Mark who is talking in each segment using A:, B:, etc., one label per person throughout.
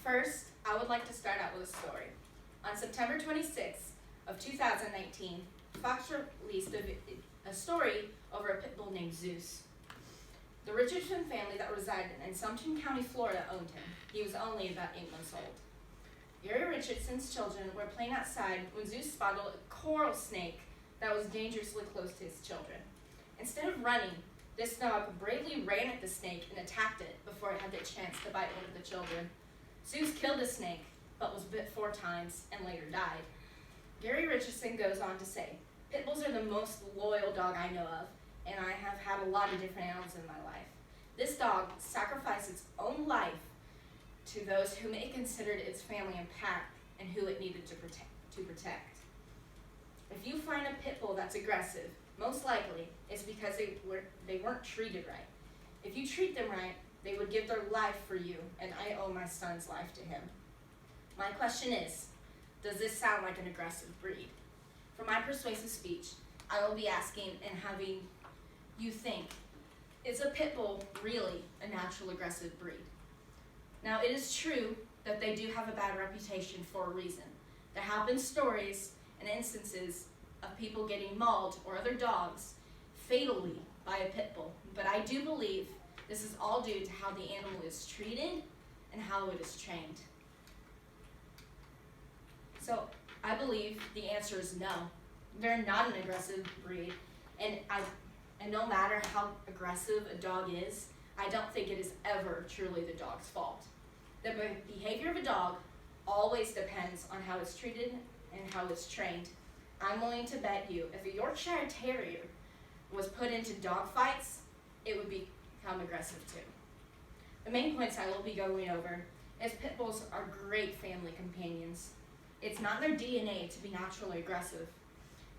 A: First, I would like to start out with a story. On September 26th of 2019, Fox released a story over a pit bull named Zeus. The Richardson family that resided in Sumter County, Florida owned him. He was only about 8 months old. Gary Richardson's children were playing outside when Zeus spotted a coral snake that was dangerously close to his children. Instead of running, this dog bravely ran at the snake and attacked it before it had the chance to bite one of the children. Zeus killed the snake, but was bit 4 times and later died. Gary Richardson goes on to say, "Pit bulls are the most loyal dog I know of, and I have had a lot of different animals in my life. This dog sacrificed its own life to those whom it considered its family and pack and who it needed to protect. If you find a pit bull that's aggressive, most likely it's because they weren't treated right. If you treat them right, they would give their life for you, and I owe my son's life to him." My question is, does this sound like an aggressive breed? For my persuasive speech, I will be asking and having you think, is a pit bull really a natural aggressive breed? Now, it is true that they do have a bad reputation for a reason. There have been stories and instances of people getting mauled or other dogs fatally by a pit bull, but I do believe this is all due to how the animal is treated and how it is trained. So I believe the answer is no. They're not an aggressive breed, and no matter how aggressive a dog is, I don't think it is ever truly the dog's fault. The behavior of a dog always depends on how it's treated and how it's trained. I'm willing to bet you if a Yorkshire Terrier was put into dog fights, it would become aggressive too. The main points I will be going over is pit bulls are great family companions. It's not their DNA to be naturally aggressive,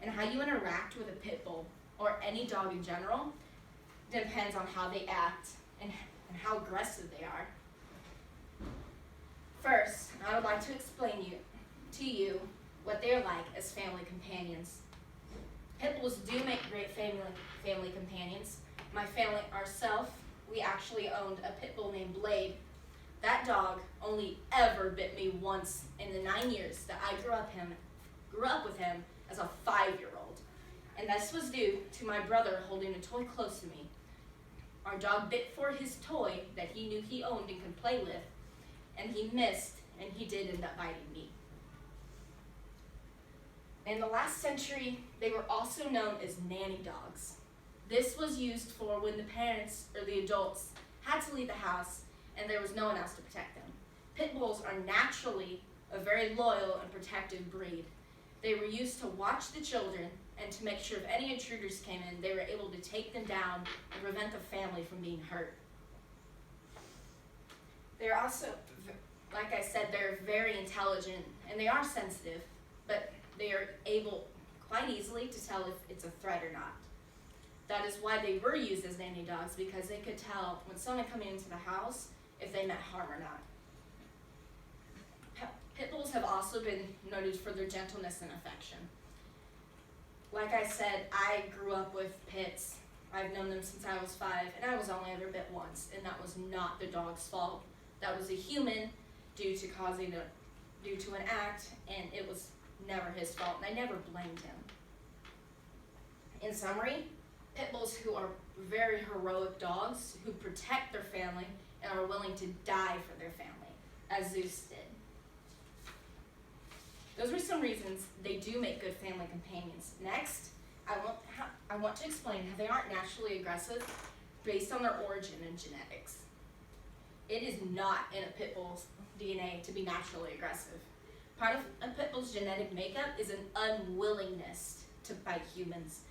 A: and how you interact with a pit bull or any dog in general depends on how they act and how aggressive they are. First, I would like to explain to you what they are like as family companions. Pit bulls do make great family companions. My family, ourselves, we actually owned a pit bull named Blade. That dog only ever bit me once in the 9 years that I grew up with him as a 5-year-old. And this was due to my brother holding a toy close to me. Our dog bit for his toy that he knew he owned and could play with, and he missed, and he did end up biting me. In the last century, they were also known as nanny dogs. This was used for when the parents or the adults had to leave the house and there was no one else to protect them. Pit bulls are naturally a very loyal and protective breed. They were used to watch the children and to make sure if any intruders came in, they were able to take them down and prevent the family from being hurt. They're also, like I said, they're very intelligent and they are sensitive, but they are able quite easily to tell if it's a threat or not. That is why they were used as nanny dogs, because they could tell when someone coming into the house if they meant harm or not. Pit bulls have also been noted for their gentleness and affection. Like I said, I grew up with pits. I've known them since I was 5, and I was only ever bit once, and that was not the dog's fault. That was a human due to an act, and it was never his fault, and I never blamed him. In summary, pit bulls who are very heroic dogs who protect their family and are willing to die for their family, as Zeus did. Those were some reasons they do make good family companions. Next, I want to explain how they aren't naturally aggressive based on their origin and genetics. It is not in a pit bull's DNA to be naturally aggressive. Part of a pit bull's genetic makeup is an unwillingness to bite humans.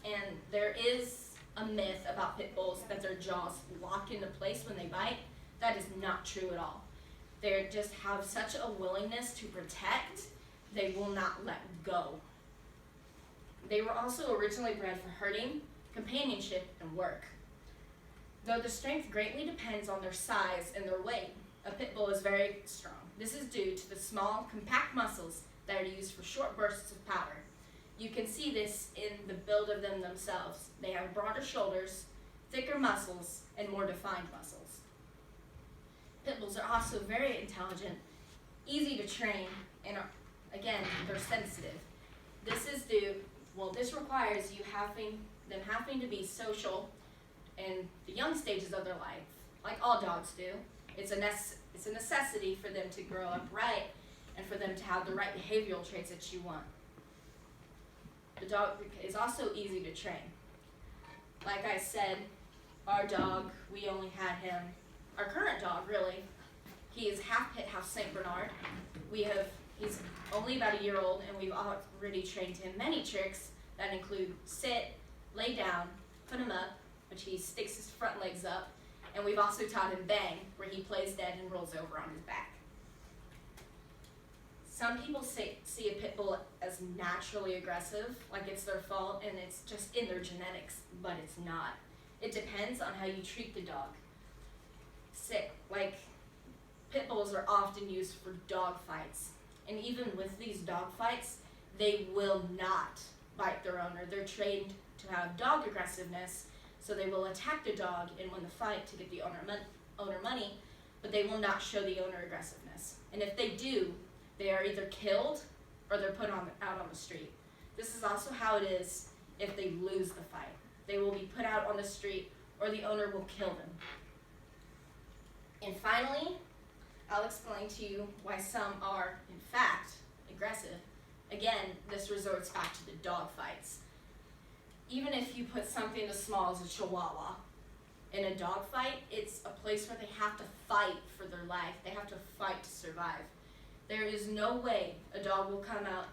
A: And there is a myth about pit bulls that their jaws lock into place when they bite. That is not true at all. They just have such a willingness to protect, they will not let go. They were also originally bred for herding, companionship, and work. Though the strength greatly depends on their size and their weight, a pit bull is very strong. This is due to the small, compact muscles that are used for short bursts of power. You can see this in the build of them themselves. They have broader shoulders, thicker muscles, and more defined muscles. Pit bulls are also very intelligent, easy to train, and again, they're sensitive. This requires them having to be social in the young stages of their life, like all dogs do. It's a necessity for them to grow up right and for them to have the right behavioral traits that you want. The dog is also easy to train. Like I said, our dog, we only had him, our current dog really, he is half pit, half Saint Bernard. He's only about a year old, and we've already trained him many tricks that include sit, lay down, put him up, which he sticks his front legs up, and we've also taught him bang, where he plays dead and rolls over on his back. Some people see a pit bull as naturally aggressive, like it's their fault and it's just in their genetics, but it's not. It depends on how you treat the dog. Pit bulls are often used for dog fights, and even with these dog fights, they will not bite their owner. They're trained to have dog aggressiveness, so they will attack the dog and win the fight to get the owner money, but they will not show the owner aggressiveness. And if they do, they are either killed or they're put out on the street. This is also how it is if they lose the fight. They will be put out on the street or the owner will kill them. And finally, I'll explain to you why some are, in fact, aggressive. Again, this resorts back to the dog fights. Even if you put something as small as a chihuahua in a dog fight, it's a place where they have to fight for their life. They have to fight to survive. There is no way a dog will come out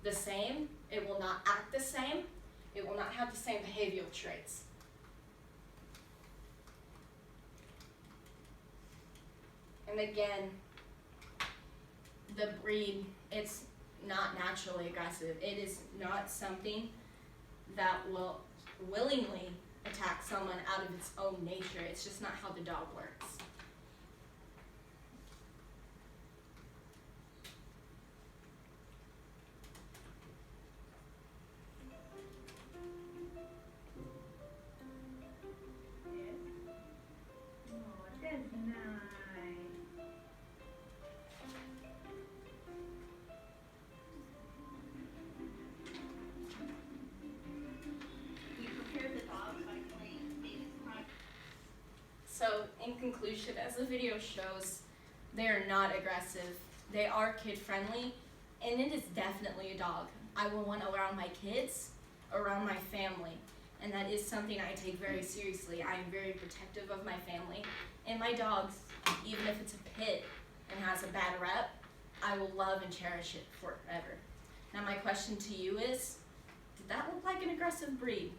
A: the same. It will not act the same. It will not have the same behavioral traits. And again, the breed, it's not naturally aggressive. It is not something that will willingly attack someone out of its own nature. It's just not how the dog works. So, in conclusion, as the video shows, they are not aggressive. They are kid-friendly, and it is definitely a dog I will want around my kids, around my family, and that is something I take very seriously. I am very protective of my family, and my dogs, even if it's a pit and has a bad rep, I will love and cherish it forever. Now my question to you is, did that look like an aggressive breed?